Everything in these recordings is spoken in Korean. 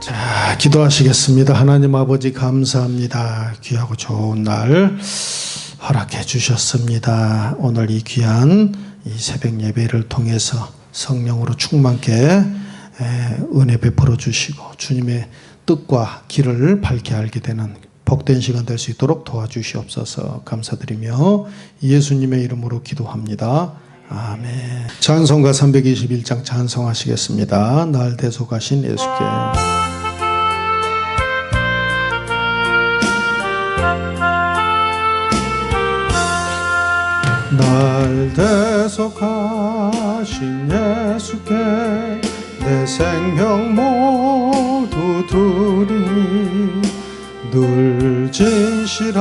자, 기도하시겠습니다. 하나님 아버지 감사합니다. 귀하고 좋은 날 허락해 주셨습니다. 오늘 이 귀한 이 새벽 예배를 통해서 성령으로 충만케 은혜 베풀어 주시고 주님의 뜻과 길을 밝게 알게 되는 복된 시간 될 수 있도록 도와주시옵소서. 감사드리며 예수님의 이름으로 기도합니다. 아멘. 찬송가 321장 찬송하시겠습니다. 날 대속하신 예수께. 날 대속하신 예수께 내 생명 모두 드리니 늘 진실하게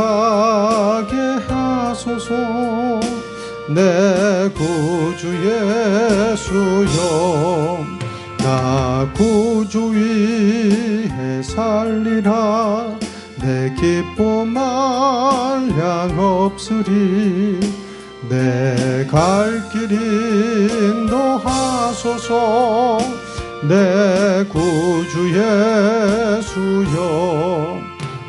하소서. 내 구주 예수여 나 구주 위에 살리라. 내 기쁨 한량 없으리. 내 갈 길 인도하소서. 내 구주 예수여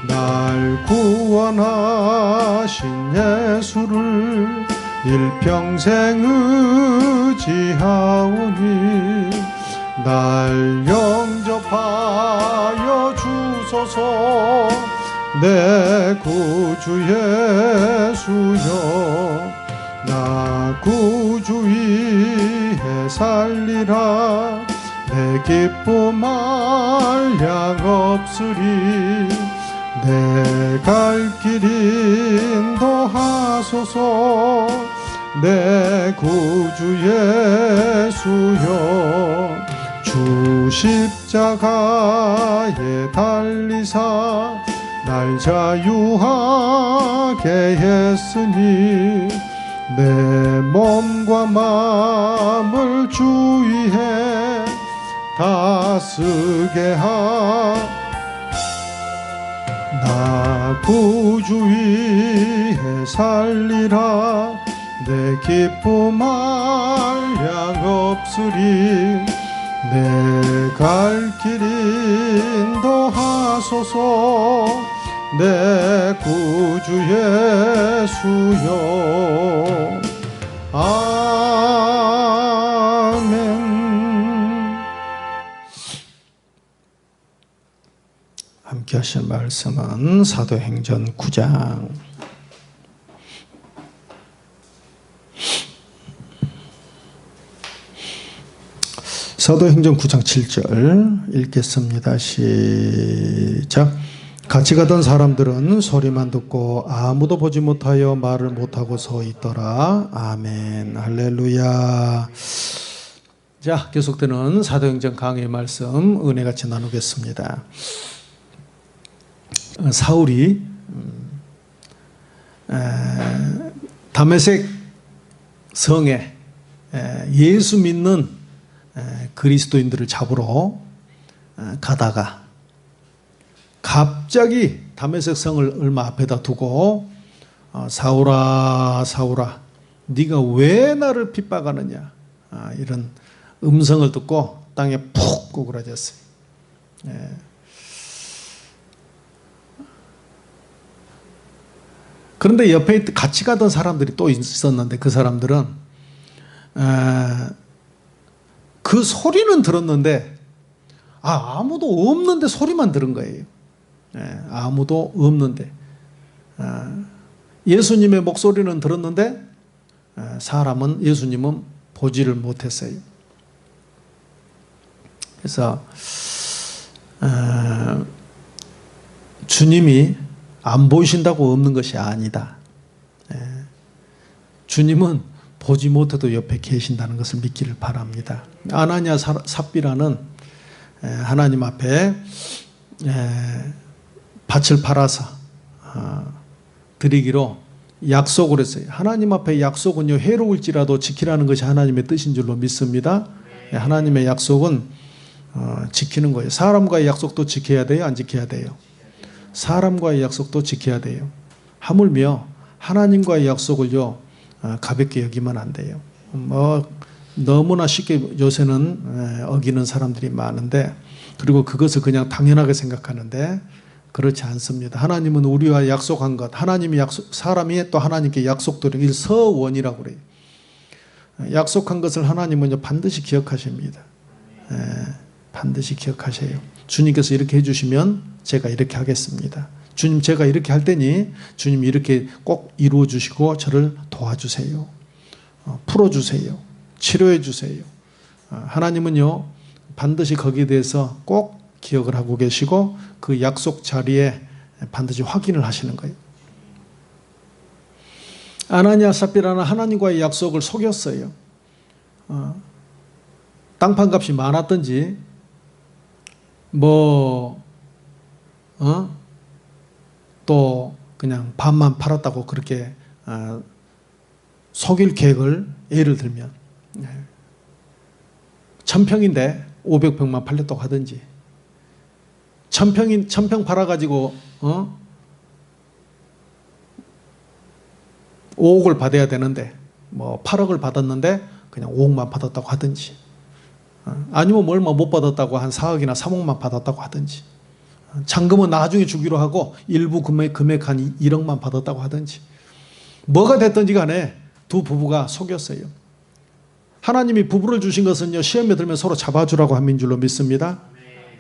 날 구원하신 예수를 일평생 의지하오니 날 영접하여 주소서. 내 구주 예수여 나 구주 위에 살리라. 내 기쁨 한량 없으리. 내 갈 길 인도하소서. 내 구주 예수여 주 십자가에 달리사 날 자유하게 했으니 내 몸과 마음을 주위에 다스게 나 구주 위에 살리라. 내 기쁨 한량 없으리. 내 갈 길 인도하소서. 내 구주 예수여 아멘. 함께 하실 말씀은 사도행전 9장 사도행전 9장 7절 읽겠습니다. 시작. 같이 가던 사람들은 소리만 듣고 아무도 보지 못하여 말을 못하고 서 있더라. 아멘. 할렐루야. 자, 계속되는 사도행전 강의 말씀 은혜같이 나누겠습니다. 사울이 다메섹 성에 예수 믿는 그리스도인들을 잡으러 가다가 갑자기 다메섹 성을 얼마 앞에다 두고 사울아 사울아 네가 왜 나를 핍박하느냐 이런 음성을 듣고 땅에 푹 구부러졌어요. 그런데 옆에 같이 가던 사람들이 또 있었는데 그 사람들은 그 소리는 들었는데 아무도 없는데 소리만 들은 거예요. 아무도 없는데 예수님의 목소리는 들었는데 예수님은 보지를 못했어요. 그래서 주님이 안 보이신다고 없는 것이 아니다. 주님은 보지 못해도 옆에 계신다는 것을 믿기를 바랍니다. 아나니아 삽비라는 하나님 앞에 밭을 팔아서 드리기로 약속을 했어요. 하나님 앞에 약속은요, 해로울지라도 지키라는 것이 하나님의 뜻인 줄로 믿습니다. 하나님의 약속은 지키는 거예요. 사람과의 약속도 지켜야 돼요? 안 지켜야 돼요? 사람과의 약속도 지켜야 돼요. 하물며 하나님과의 약속을요 가볍게 여기면 안 돼요. 너무나 쉽게 요새는 어기는 사람들이 많은데, 그리고 그것을 그냥 당연하게 생각하는데 그렇지 않습니다. 하나님은 우리와 약속한 것, 사람이 또 하나님께 약속드린 서원이라고 그래요. 약속한 것을 하나님은 반드시 기억하십니다. 반드시 기억하세요. 주님께서 이렇게 해주시면 제가 이렇게 하겠습니다. 주님, 제가 이렇게 할 테니 주님 이렇게 꼭 이루어 주시고 저를 도와주세요. 풀어주세요. 치료해 주세요. 하나님은요 반드시 거기에 대해서 꼭 기억을 하고 계시고 그 약속 자리에 반드시 확인을 하시는 거예요. 아나니아 삽비라는 하나님과의 약속을 속였어요. 땅판 값이 많았든지 또 그냥 반만 팔았다고 그렇게 속일 계획을 예를 들면 1000평인데 500평만 팔렸다고 하든지 1000평 팔아가지고 5억을 받아야 되는데 8억을 받았는데 그냥 5억만 받았다고 하든지 아니면 얼마 못 받았다고 한 4억이나 3억만 받았다고 하든지 잔금은 나중에 주기로 하고 일부 금액 한 1억만 받았다고 하든지 뭐가 됐든지 간에 두 부부가 속였어요. 하나님이 부부를 주신 것은요 시험에 들면 서로 잡아주라고 함인 줄로 믿습니다.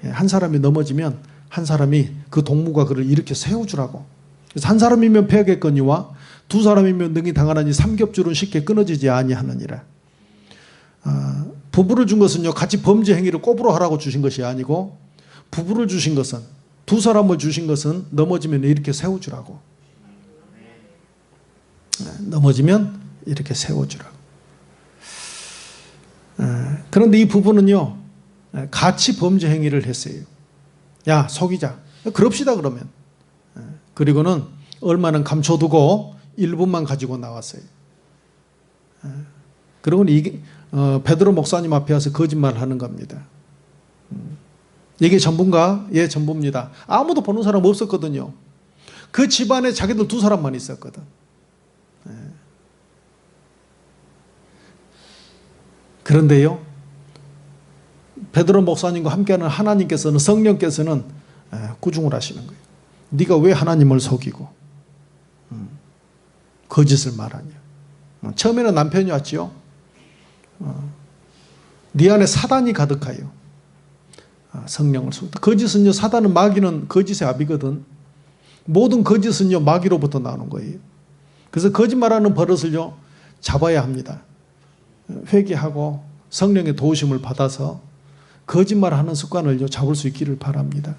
한 사람이 넘어지면 한 사람이 그 동무가 그를 일으켜 세워주라고. 그래서 한 사람이면 패하겠거니와 두 사람이면 능히 당하나니 삼겹줄은 쉽게 끊어지지 아니하느니라. 부부를 준 것은요 같이 범죄 행위를 꼽으로 하라고 주신 것이 아니고 부부를 주신 것은 두 사람을 주신 것은 넘어지면 이렇게 세워주라고. 넘어지면 이렇게 세워주라고. 그런데 이 부부는요 같이 범죄 행위를 했어요. 야 속이자. 그럽시다 그러면. 그리고는 얼마는 감춰두고 일부만 가지고 나왔어요. 그리고는 이게 베드로 목사님 앞에 와서 거짓말을 하는 겁니다. 이게 전부인가? 예, 전부입니다. 아무도 보는 사람 없었거든요. 그 집안에 자기들 두 사람만 있었거든. 그런데요 베드로 목사님과 함께하는 하나님께서는 성령께서는 구중을 하시는 거예요. 네가 왜 하나님을 속이고 거짓을 말하냐. 처음에는 남편이 왔지요. 네 안에 사단이 가득하여 성령을 속이다. 거짓은요 사단은 마귀는 거짓의 아비거든. 모든 거짓은요 마귀로부터 나오는 거예요. 그래서 거짓말하는 버릇을요 잡아야 합니다. 회개하고 성령의 도우심을 받아서 거짓말하는 습관을 잡을 수 있기를 바랍니다.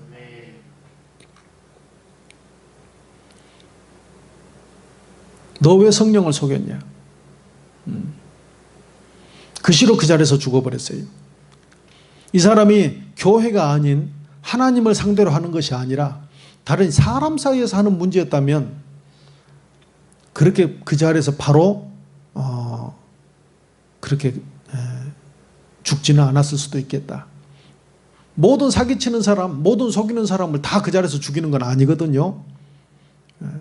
너 왜 성령을 속였냐? 그 시로 그 자리에서 죽어버렸어요. 이 사람이 교회가 아닌 하나님을 상대로 하는 것이 아니라 다른 사람 사이에서 하는 문제였다면 그렇게 그 자리에서 바로 그렇게 죽지는 않았을 수도 있겠다. 모든 사기치는 사람, 모든 속이는 사람을 다 그 자리에서 죽이는 건 아니거든요.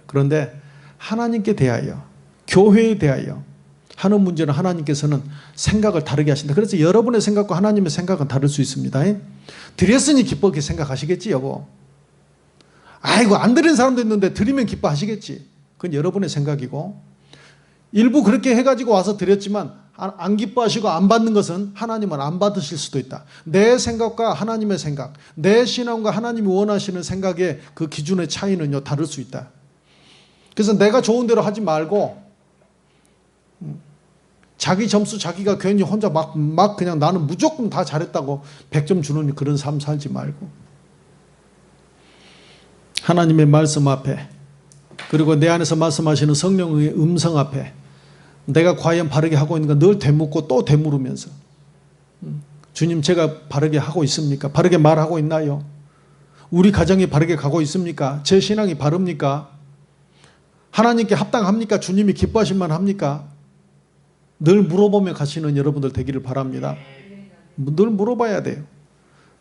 그런데 하나님께 대하여, 교회에 대하여 하는 문제는 하나님께서는 생각을 다르게 하신다. 그래서 여러분의 생각과 하나님의 생각은 다를 수 있습니다. 드렸으니 기쁘게 생각하시겠지 여보. 아이고 안 드린 사람도 있는데 드리면 기뻐하시겠지. 그건 여러분의 생각이고 일부 그렇게 해가지고 와서 드렸지만 안 기뻐하시고 안 받는 것은 하나님은 안 받으실 수도 있다. 내 생각과 하나님의 생각, 내 신앙과 하나님이 원하시는 생각의 그 기준의 차이는요 다를 수 있다. 그래서 내가 좋은 대로 하지 말고 자기 점수 자기가 괜히 혼자 막 그냥 나는 무조건 다 잘했다고 100점 주는 그런 삶 살지 말고 하나님의 말씀 앞에 그리고 내 안에서 말씀하시는 성령의 음성 앞에 내가 과연 바르게 하고 있는가 늘 되묻고 또 되물으면서 주님 제가 바르게 하고 있습니까? 바르게 말하고 있나요? 우리 가정이 바르게 가고 있습니까? 제 신앙이 바릅니까? 하나님께 합당합니까? 주님이 기뻐하실 만합니까? 늘 물어보며 가시는 여러분들 되기를 바랍니다. 늘 물어봐야 돼요.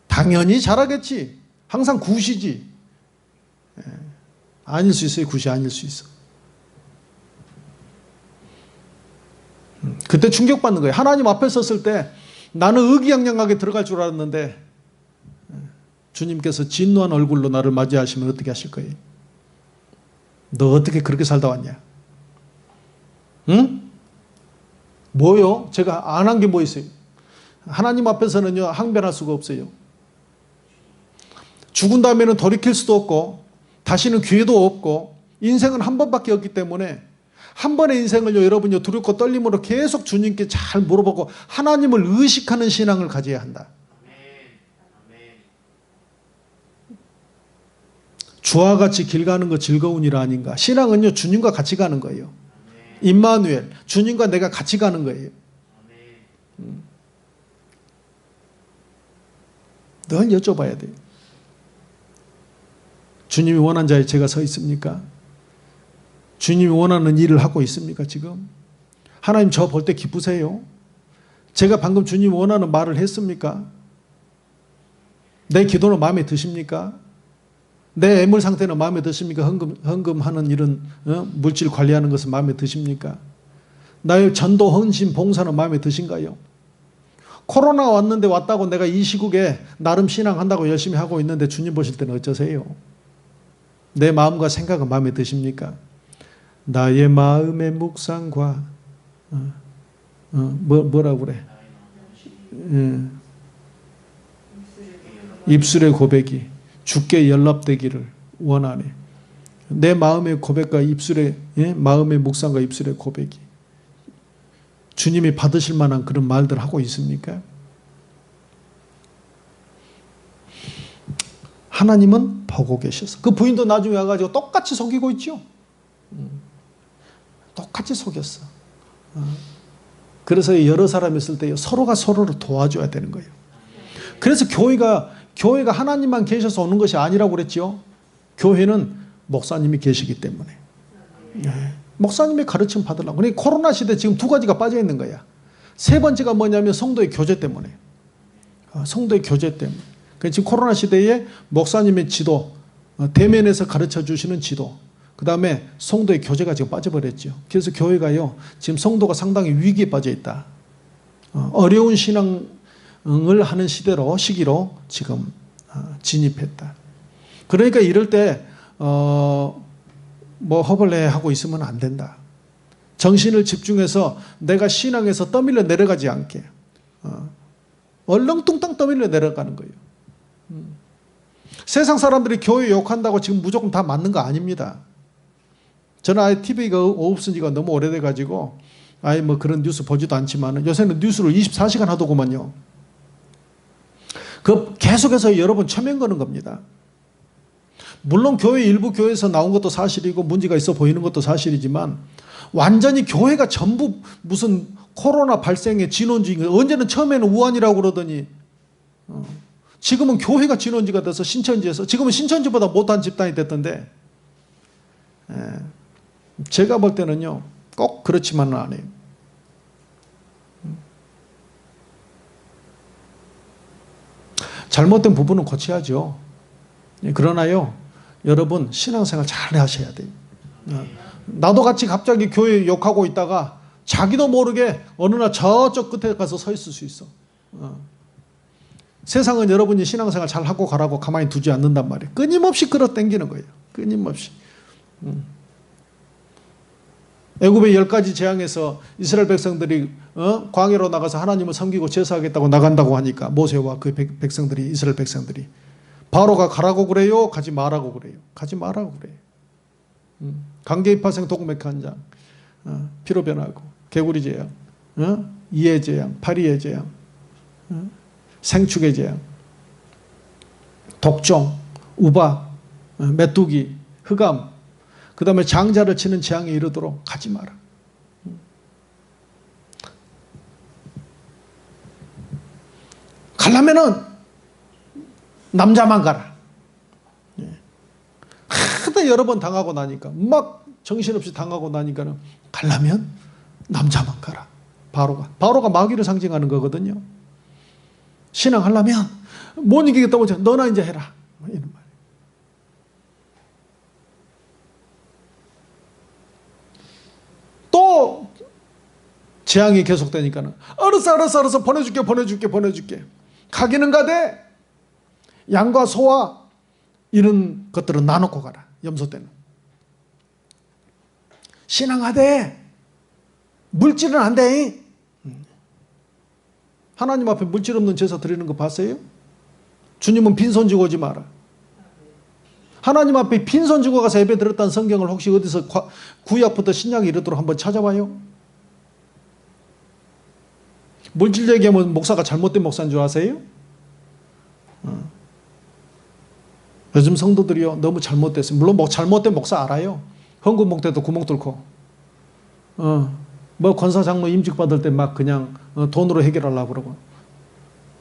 당연히 잘하겠지. 항상 굿이지. 아닐 수 있어요. 굿이 아닐 수 있어. 그때 충격받는 거예요. 하나님 앞에 섰을 때 나는 의기양양하게 들어갈 줄 알았는데 주님께서 진노한 얼굴로 나를 맞이하시면 어떻게 하실 거예요? 너 어떻게 그렇게 살다 왔냐? 응? 뭐요? 제가 안 한 게 뭐 있어요? 하나님 앞에서는요, 항변할 수가 없어요. 죽은 다음에는 돌이킬 수도 없고, 다시는 기회도 없고, 인생은 한 번밖에 없기 때문에, 한 번의 인생을요, 여러분요, 두렵고 떨림으로 계속 주님께 잘 물어보고, 하나님을 의식하는 신앙을 가져야 한다. 주와 같이 길 가는 거 즐거운 일 아닌가? 신앙은요, 주님과 같이 가는 거예요. 임마누엘, 주님과 내가 같이 가는 거예요. 늘 여쭤봐야 돼요. 주님이 원한 자에 제가 서 있습니까? 주님이 원하는 일을 하고 있습니까, 지금? 하나님 저 볼 때 기쁘세요? 제가 방금 주님이 원하는 말을 했습니까? 내 기도는 마음에 드십니까? 내 애물 상태는 마음에 드십니까? 헌금하는 이런 물질 관리하는 것은 마음에 드십니까? 나의 전도, 헌신, 봉사는 마음에 드신가요? 코로나가 왔다고 내가 이 시국에 나름 신앙한다고 열심히 하고 있는데 주님 보실 때는 어쩌세요? 내 마음과 생각은 마음에 드십니까? 나의 마음의 묵상과 뭐라고 그래? 입술의 고백이 주께 연락되기를 원하네. 내 마음의 고백과 입술의 마음의 묵상과 입술의 고백이 주님이 받으실 만한 그런 말들 하고 있습니까? 하나님은 보고 계셔서 그 부인도 나중에 와가지고 똑같이 속이고 있죠. 똑같이 속였어. 그래서 여러 사람이 있을 때 서로가 서로를 도와줘야 되는 거예요. 그래서 교회가 하나님만 계셔서 오는 것이 아니라고 그랬죠. 교회는 목사님이 계시기 때문에. 목사님의 가르침 받으려고. 그러니까 코로나 시대 지금 두 가지가 빠져 있는 거야. 세 번째가 뭐냐면 성도의 교제 때문에. 성도의 교제 때문에. 그러니까 지금 코로나 시대에 목사님의 지도, 대면에서 가르쳐 주시는 지도, 그 다음에 성도의 교제가 지금 빠져버렸죠. 그래서 교회가요, 지금 성도가 상당히 위기에 빠져 있다. 어려운 신앙을 하는 시기로 지금 진입했다. 그러니까 이럴 때 허벌레 하고 있으면 안 된다. 정신을 집중해서 내가 신앙에서 떠밀려 내려가지 않게 얼렁뚱땅 떠밀려 내려가는 거예요. 세상 사람들이 교회 욕한다고 지금 무조건 다 맞는 거 아닙니다. 저는 아예 TV가 없은 지가 너무 오래돼가지고 아예 뭐 그런 뉴스 보지도 않지만 요새는 뉴스를 24시간 하더구만요. 그 계속해서 여러분 처면 거는 겁니다. 물론 일부 교회에서 나온 것도 사실이고 문제가 있어 보이는 것도 사실이지만 완전히 교회가 전부 무슨 코로나 발생의 진원지인 거예요. 언제는 처음에는 우한이라고 그러더니 지금은 교회가 진원지가 돼서 신천지에서 지금은 신천지보다 못한 집단이 됐던데 제가 볼 때는요 꼭 그렇지만은 않아요. 잘못된 부분은 고쳐야죠. 그러나요 여러분 신앙생활 잘 하셔야 돼요. 나도 같이 갑자기 교회 욕하고 있다가 자기도 모르게 어느 날 저쪽 끝에 가서 서 있을 수 있어. 세상은 여러분이 신앙생활 잘 하고 가라고 가만히 두지 않는단 말이에요. 끊임없이 끌어당기는 거예요. 끊임없이. 애굽의 10가지 재앙에서 이스라엘 백성들이 광야로 나가서 하나님을 섬기고 제사하겠다고 나간다고 하니까 모세와 그 백성들이 이스라엘 백성들이 바로가 가라고 그래요? 가지 말라고 그래요? 가지 말라고 그래요. 강계입하생 독맥한장 피로 변하고 개구리 재앙, 이의 재앙, 파리의 재앙, 생축의 재앙, 독종, 우박, 메뚜기, 흑암, 그 다음에 장자를 치는 재앙에 이르도록 가지 마라. 가려면은 남자만 가라. 하다 여러 번 당하고 나니까 막 정신없이 당하고 나니까는 가려면 남자만 가라. 바로가 마귀를 상징하는 거거든요. 신앙하려면 못 이기겠다고 하자. 너나 이제 해라. 이런 말. 또 재앙이 계속되니까는 알았어 보내줄게. 가기는 가되 양과 소와 이런 것들은 나눠고 가라. 염소 때는 신앙하되 물질은 안 돼. 하나님 앞에 물질 없는 제사 드리는 거 봤어요? 주님은 빈손 쥐고 오지 마라. 하나님 앞에 빈손 쥐고 가서 예배 드렸다는 성경을 혹시 어디서 구약부터 신약에 이르도록 한번 찾아봐요. 물질 얘기하면 목사가 잘못된 목사인 줄 아세요? 요즘 성도들이요 너무 잘못됐어요. 물론 잘못된 목사 알아요. 헌금 목대도 구멍 뚫고 뭐 권사 장로 임직 받을 때 막 그냥 돈으로 해결하려고 그러고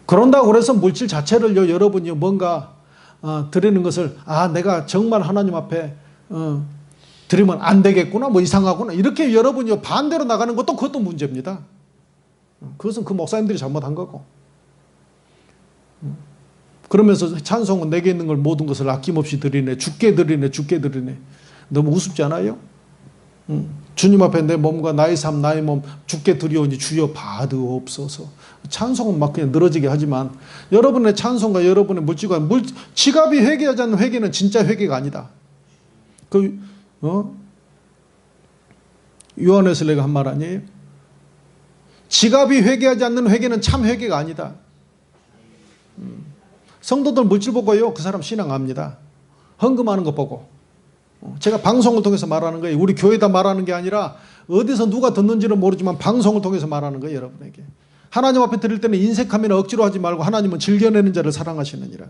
그런다고 그래서 물질 자체를요 여러분이 뭔가 드리는 것을 내가 정말 하나님 앞에 드리면 안 되겠구나 뭐 이상하구나 이렇게 여러분이 반대로 나가는 것도 그것도 문제입니다. 그것은 그 목사님들이 잘못한 거고 그러면서 찬송은 내게 있는 걸 모든 것을 아낌없이 드리네 죽게 드리네 너무 우습지 않아요? 주님 앞에 내 몸과 나의 삶 나의 몸 죽게 드리오니 주여 받으옵소서. 찬송은 막 그냥 늘어지게 하지만 여러분의 찬송과 여러분의 물질과 지갑이 회개하지 않는 회개는 진짜 회개가 아니다. 요한에슬레가 한 말 아니에요? 지갑이 회개하지 않는 회개는 참 회개가 아니다. 성도들 물질 보고요 그 사람 신앙 압니다. 헌금하는 거 보고 제가 방송을 통해서 말하는 거예요. 우리 교회다 말하는 게 아니라 어디서 누가 듣는지는 모르지만 방송을 통해서 말하는 거예요. 여러분에게 하나님 앞에 드릴 때는 인색하면 억지로 하지 말고 하나님은 즐겨내는 자를 사랑하시느니라.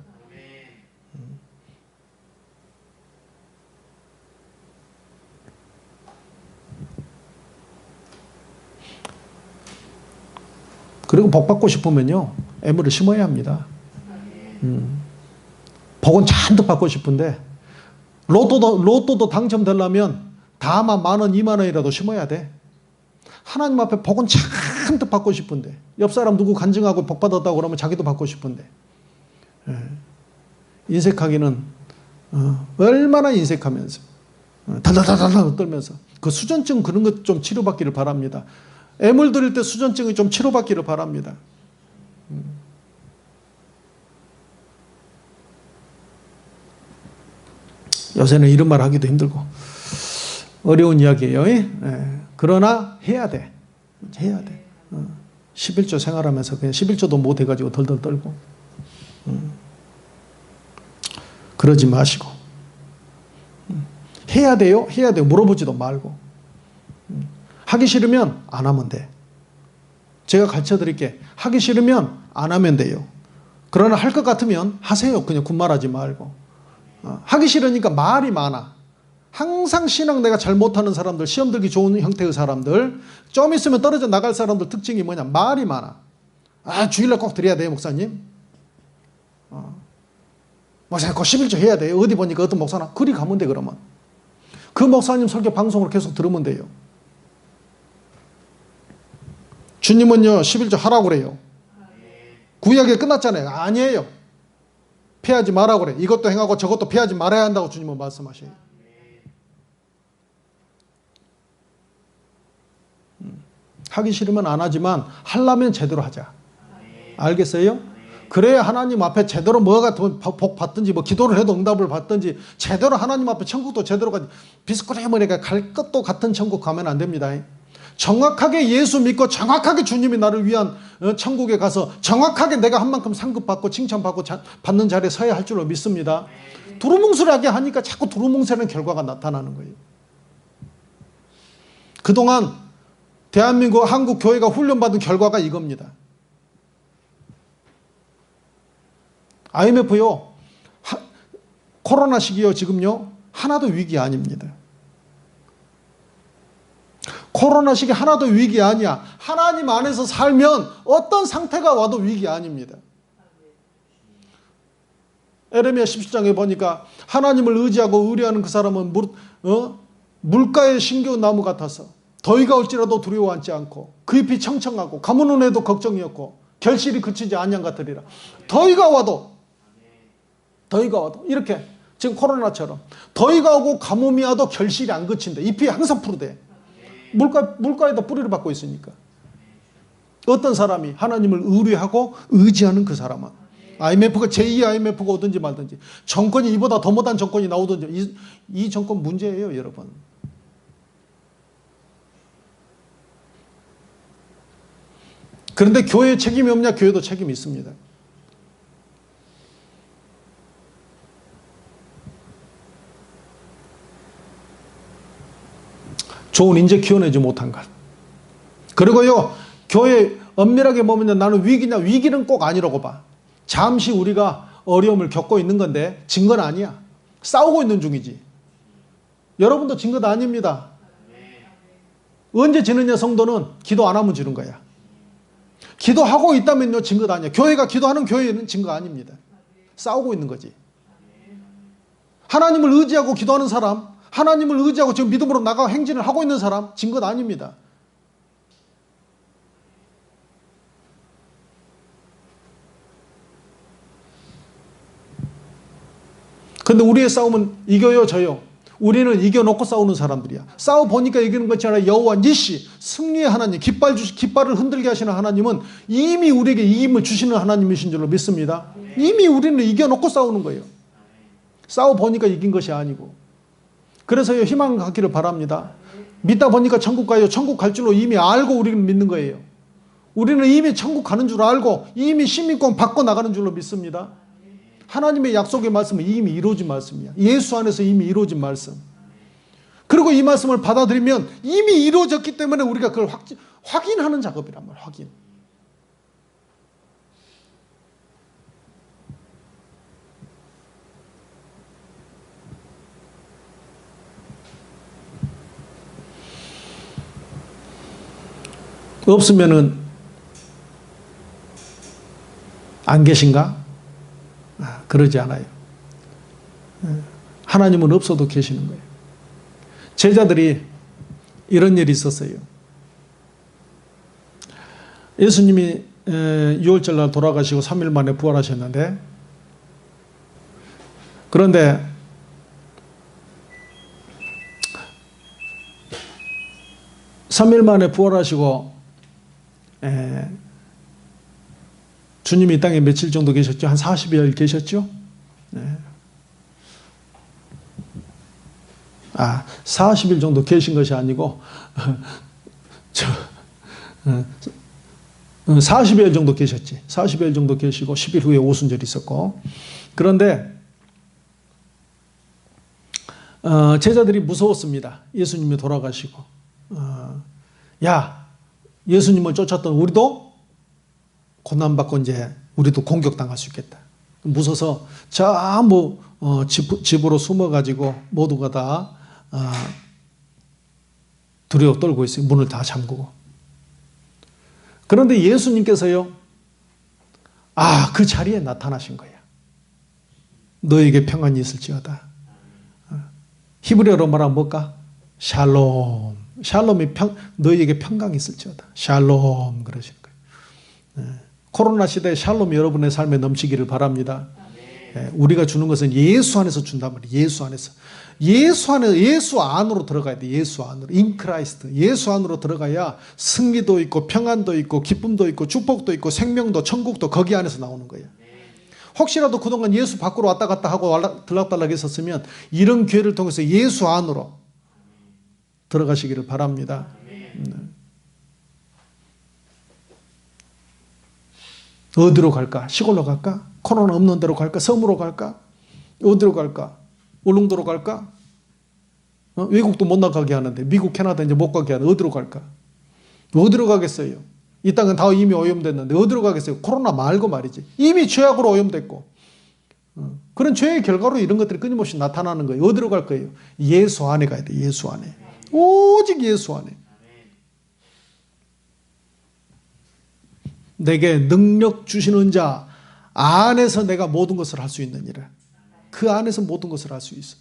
그리고 복 받고 싶으면요 애물을 심어야 합니다. 복은 잔뜩 받고 싶은데 로또도 당첨되려면 다만 10,000원 20,000원이라도 심어야 돼. 하나님 앞에 복은 잔뜩 받고 싶은데 옆 사람 누구 간증하고 복 받았다고 그러면 자기도 받고 싶은데 인색하기는 얼마나 인색하면서 달달달달 떨면서 그 수전증 그런 것 좀 치료받기를 바랍니다. 애물 드릴 때 수전증이 좀 치료받기를 바랍니다. 요새는 이런 말 하기도 힘들고 어려운 이야기예요. 그러나 해야 돼. 11조 생활하면서 그냥 11조도 못 해가지고 덜덜 떨고 그러지 마시고 해야 돼요. 물어보지도 말고 하기 싫으면 안 하면 돼. 제가 가르쳐 드릴게. 하기 싫으면 안 하면 돼요. 그러나 할 것 같으면 하세요. 그냥 군말하지 말고. 하기 싫으니까 말이 많아. 항상 신앙 내가 잘 못하는 사람들, 시험 들기 좋은 형태의 사람들, 좀 있으면 떨어져 나갈 사람들 특징이 뭐냐? 말이 많아. 주일날 꼭 드려야 돼요, 목사님. 목사님 꼭 11조 해야 돼요. 어디 보니까 어떤 목사나 그리 가면 돼. 그러면 그 목사님 설교 방송으로 계속 들으면 돼요. 주님은요 11조 하라고 그래요. 구약에 끝났잖아요. 아니에요. 피하지 말라고 그래. 이것도 행하고 저것도 피하지 말아야 한다고 주님은 말씀하셔요. 하기 싫으면 안 하지만 하려면 제대로 하자. 알겠어요? 그래야 하나님 앞에 제대로 뭐가 복 받든지 뭐 기도를 해도 응답을 받든지 제대로 하나님 앞에 천국도 제대로 가지. 비스코리머니까 갈 것도 같은 천국 가면 안 됩니다. 정확하게 예수 믿고 정확하게 주님이 나를 위한 천국에 가서 정확하게 내가 한 만큼 상급받고 칭찬받고 받는 자리에 서야 할 줄로 믿습니다. 두루뭉술하게 하니까 자꾸 두루뭉술한 결과가 나타나는 거예요. 그동안 대한민국 한국 교회가 훈련받은 결과가 이겁니다. IMF요 코로나 시기요 지금요 하나도 위기 아닙니다. 코로나 시기 하나도 위기 아니야. 하나님 안에서 살면 어떤 상태가 와도 위기 아닙니다. 에레미야 17장에 보니까 하나님을 의지하고 의뢰하는 그 사람은 물가에 심겨운 나무 같아서 더위가 올지라도 두려워하지 않고 그 잎이 청청하고 가뭄은 해도 걱정이 없고 결실이 그치지 아니한 같으리라. 더위가 와도 이렇게 지금 코로나처럼 더위가 오고 가뭄이 와도 결실이 안 그친다. 잎이 항상 푸르대. 물가에다 뿌리를 받고 있으니까. 어떤 사람이 하나님을 의뢰하고 의지하는 그 사람은 IMF가 제2 IMF가 오든지 말든지 정권이 이보다 더 못한 정권이 나오든지 이 정권 문제예요, 여러분. 그런데 교회에 책임이 없냐? 교회도 책임이 있습니다. 좋은 인재 키워내지 못한 것. 그리고요, 교회 엄밀하게 보면 나는 위기냐? 위기는 꼭 아니라고 봐. 잠시 우리가 어려움을 겪고 있는 건데 진 건 아니야. 싸우고 있는 중이지. 여러분도 진 것 아닙니다. 언제 지느냐? 성도는 기도 안 하면 지는 거야. 기도하고 있다면요, 진 것 아니야. 교회가 기도하는 교회는 진 거 아닙니다. 싸우고 있는 거지. 하나님을 의지하고 기도하는 사람, 하나님을 의지하고 지금 믿음으로 나가 행진을 하고 있는 사람, 진 것 아닙니다. 근데 우리의 싸움은 이겨요, 져요? 우리는 이겨놓고 싸우는 사람들이야. 싸워보니까 이기는 것이 아니라 여호와 니시, 승리의 하나님, 깃발을 흔들게 하시는 하나님은 이미 우리에게 이김을 주시는 하나님이신 줄로 믿습니다. 이미 우리는 이겨놓고 싸우는 거예요. 싸워보니까 이긴 것이 아니고. 그래서요, 희망을 갖기를 바랍니다. 믿다 보니까 천국 가요. 천국 갈 줄로 이미 알고 우리는 믿는 거예요. 우리는 이미 천국 가는 줄 알고 이미 시민권 받고 나가는 줄로 믿습니다. 하나님의 약속의 말씀은 이미 이루어진 말씀이야. 예수 안에서 이미 이루어진 말씀. 그리고 이 말씀을 받아들이면 이미 이루어졌기 때문에 우리가 그걸 확인하는 작업이란 말이야. 확인. 없으면은 안 계신가? 그러지 않아요. 하나님은 없어도 계시는 거예요. 제자들이 이런 일이 있었어요. 예수님이 6월절 날 돌아가시고 3일 만에 부활하셨는데, 그런데 삼 일 만에 부활하시고 주님이 이 땅에 며칠 정도 계셨죠? 한 40일 계셨죠? 네. 40일 정도 계신 것이 아니고 40일 정도 계셨지. 40일 정도 계시고 10일 후에 오순절이 있었고. 그런데 제자들이 무서웠습니다. 예수님이 돌아가시고. 야, 예수님을 쫓았던 우리도 고난받고 이제 우리도 공격당할 수 있겠다. 무서워서 전부 집으로 숨어가지고 모두가 다 두려워 떨고 있어요. 문을 다 잠그고. 그런데 예수님께서요, 그 자리에 나타나신 거야. 너에게 평안이 있을지어다. 히브리어로 말하면 뭘까? 샬롬. 샬롬이 너에게 평강이 있을지어다. 샬롬 그러시는 거예요. 코로나 시대에 샬롬이 여러분의 삶에 넘치기를 바랍니다. 우리가 주는 것은 예수 안에서 준단 말이에요. 예수 안에서. 예수 안으로 들어가야 돼. 예수 안으로. 인 크라이스트. 예수 안으로 들어가야 승리도 있고 평안도 있고 기쁨도 있고 축복도 있고 생명도 천국도 거기 안에서 나오는 거예요. 혹시라도 그동안 예수 밖으로 왔다 갔다 하고 들락달락 했었으면 이런 기회를 통해서 예수 안으로 들어가시기를 바랍니다. 어디로 갈까? 시골로 갈까? 코로나 없는 데로 갈까? 섬으로 갈까? 어디로 갈까? 울릉도로 갈까? 외국도 못 나가게 하는데, 미국, 캐나다 이제 못 가게 하는데 어디로 갈까? 어디로 가겠어요? 이 땅은 다 이미 오염됐는데 어디로 가겠어요? 코로나 말고 말이지. 이미 죄악으로 오염됐고. 그런 죄의 결과로 이런 것들이 끊임없이 나타나는 거예요. 어디로 갈 거예요? 예수 안에 가야 돼. 예수 안에. 오직 예수 안에. 내게 능력 주시는 자 안에서 내가 모든 것을 할 수 있느니라. 그 안에서 모든 것을 할 수 있어.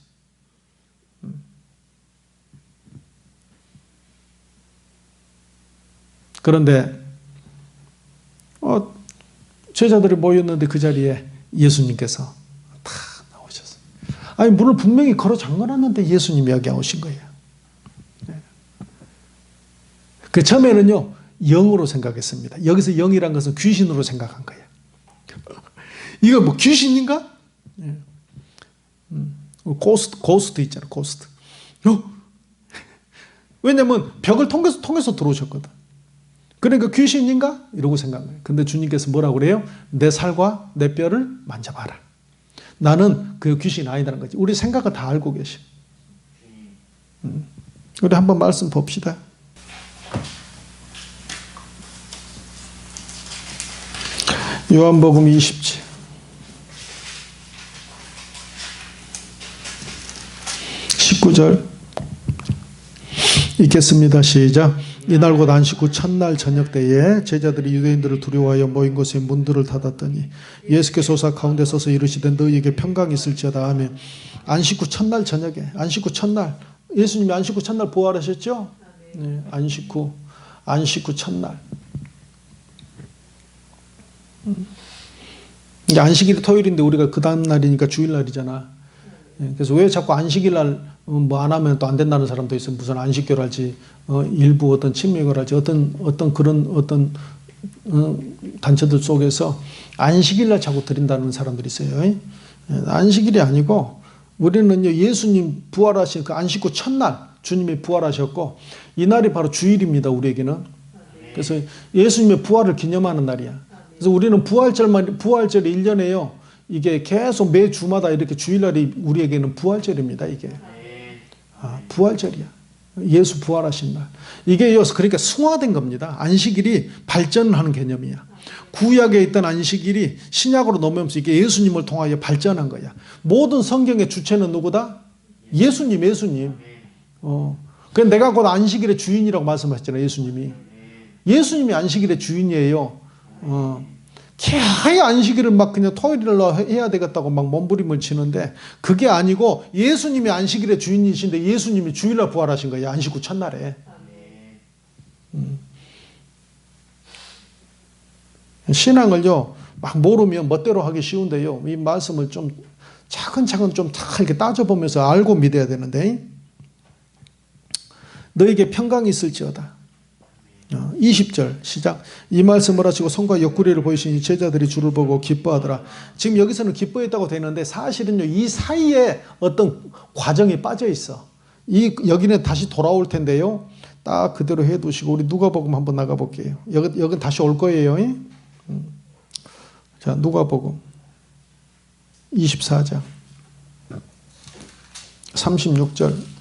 그런데 제자들이 모였는데 그 자리에 예수님께서 다 나오셨어요. 아니, 문을 분명히 걸어 잠궈놨는데 예수님이 여기 오신 거예요. 그 처음에는요, 영으로 생각했습니다. 여기서 영이란 것은 귀신으로 생각한 거예요. 이거 뭐 귀신인가? 고스트 있잖아, 고스트. 왜냐면 벽을 통해서 들어오셨거든. 그러니까 귀신인가? 이러고 생각한 거예요. 근데 주님께서 뭐라고 그래요? 내 살과 내 뼈를 만져봐라. 나는 그 귀신 아니다는 거지. 우리 생각은 다 알고 계셔. 우리 한번 말씀 봅시다. 요한복음 20장 19절 읽겠습니다. 시작. 이날 곧 안식 후 첫날 저녁 때에 제자들이 유대인들을 두려워하여 모인 곳에 문들을 닫았더니 예수께서 오사 가운데 서서 이르시되 너희에게 평강이 있을지어다 하며 안식 후 첫날 저녁에 안식 후 첫날 예수님이 안식 후 첫날 부활하셨죠? 네, 안식 후 첫날. 이제 안식일이 토요일인데 우리가 그 다음 날이니까 주일날이잖아. 그래서 왜 자꾸 안식일날 뭐 안 하면 또 안 된다는 사람도 있어. 무슨 안식교를 할지, 일부 어떤 침묵을 할지, 어떤 그런 단체들 속에서 안식일날 자꾸 드린다는 사람들이 있어요. 안식일이 아니고 우리는요, 예수님 부활하신 그 안식 후 첫날 주님이 부활하셨고 이날이 바로 주일입니다. 우리에게는. 그래서 예수님의 부활을 기념하는 날이야. 그래서 우리는 부활절이 1년에요. 이게 계속 매 주마다 이렇게 주일날이 우리에게는 부활절입니다. 이게. 부활절이야. 예수 부활하신 날. 이게 그러니까 승화된 겁니다. 안식일이 발전하는 개념이야. 구약에 있던 안식일이 신약으로 넘어오면서 이게 예수님을 통하여 발전한 거야. 모든 성경의 주체는 누구다? 예수님. 그래서 내가 곧 안식일의 주인이라고 말씀하셨잖아요. 예수님이 안식일의 주인이에요. 개하여 안식일을 막 그냥 토요일로 해야 되겠다고 막 몸부림을 치는데 그게 아니고 예수님이 안식일의 주인이신데 예수님이 주일날 부활하신 거예요. 안식 후 첫날에. 신앙을요 막 모르면 멋대로 하기 쉬운데요. 이 말씀을 좀 차근차근 좀 다 이렇게 따져보면서 알고 믿어야 되는데 너에게 평강이 있을지어다. 20절 시작. 이 말씀을 하시고 손과 옆구리를 보이시니 제자들이 주를 보고 기뻐하더라. 지금 여기서는 기뻐했다고 되는데 사실은요 이 사이에 어떤 과정이 빠져 있어. 여기는 다시 돌아올 텐데요. 딱 그대로 해두시고 우리 누가복음 한번 나가볼게요. 여긴 다시 올 거예요. 자, 누가복음 24장 36절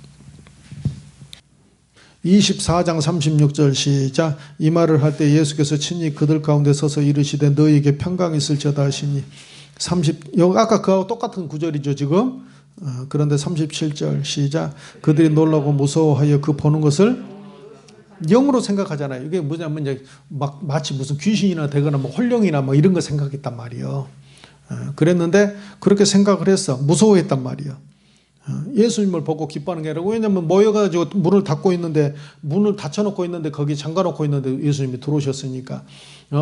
24장 36절 시작. 이 말을 할 때 예수께서 친히 그들 가운데 서서 이르시되 너희에게 평강이 있을지어다 하시니 여기 아까 그하고 똑같은 구절이죠 지금. 그런데 37절 시작. 그들이 놀라고 무서워하여 그 보는 것을 영으로 생각하잖아요. 이게 뭐냐면 이제 막 마치 무슨 귀신이나 되거나 뭐 홀령이나 뭐 이런 거 생각했단 말이에요. 그랬는데 그렇게 생각을 했어. 무서워했단 말이에요. 예수님을 보고 기뻐하는 게 아니라 왜냐면 모여가지고 문을 닫혀놓고 있는데 거기 잠가놓고 있는데 예수님이 들어오셨으니까